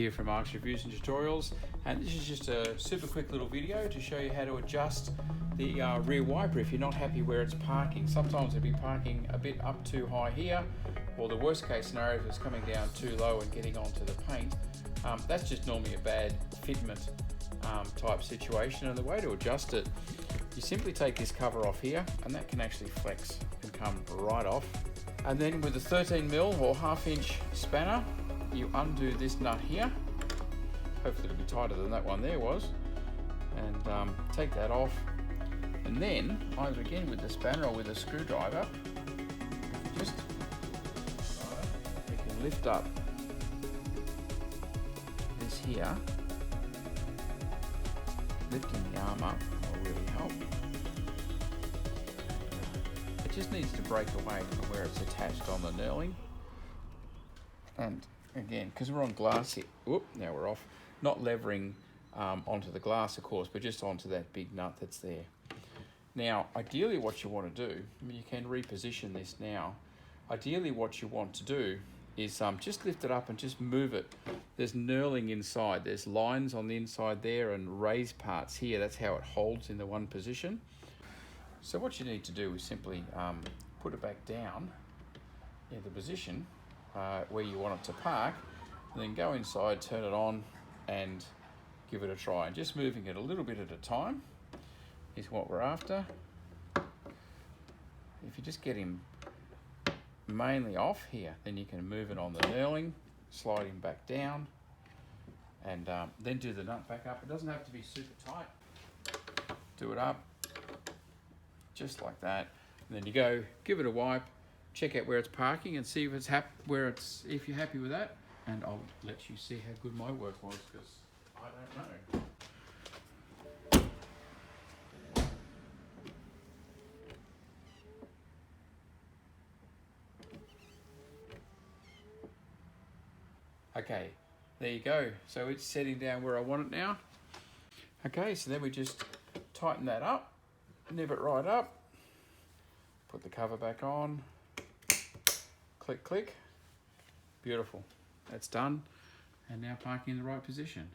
here from Mark's Reviews and Tutorials, and this is just a super quick little video to show you how to adjust the rear wiper if you're not happy where it's parking. Sometimes it'll be parking a bit up too high here, or the worst case scenario is it's coming down too low and getting onto the paint. That's just normally a bad fitment type situation, and the way to adjust it, you simply take this cover off here, and that can actually flex and come right off. And then with a 13mm or 1/2 inch spanner, you undo this nut here. Hopefully it'll be tighter than that one there was. And take that off. And then, either again with the spanner or with a screwdriver, you can lift up this here. Lifting the arm up will really help. It just needs to break away from where it's attached on the knurling. And again, because we're on glass here, now we're off, not levering onto the glass, of course, but just onto that big nut that's there. Now, ideally what you want to do, you can reposition this now. Ideally what you want to do is just lift it up and just move it. There's knurling inside. There's lines on the inside there and raised parts here. That's how it holds in the one position. So what you need to do is simply put it back down in the position where you want it to park, and then go inside, turn it on, and give it a try. And just moving it a little bit at a time is what we're after. If you just get him mainly off here, then you can move it on the knurling, slide him back down, and then do the nut back up. It doesn't have to be super tight. Do it up, just like that. And then you go, give it a wipe, check out where it's parking, and see if it's if you're happy with that. And I'll let you see how good my work was, because I don't know. Okay, there you go. So it's setting down where I want it now. Okay, so then we just tighten that up, nib it right up, put the cover back on, click, click. Beautiful. That's done. And now parking in the right position.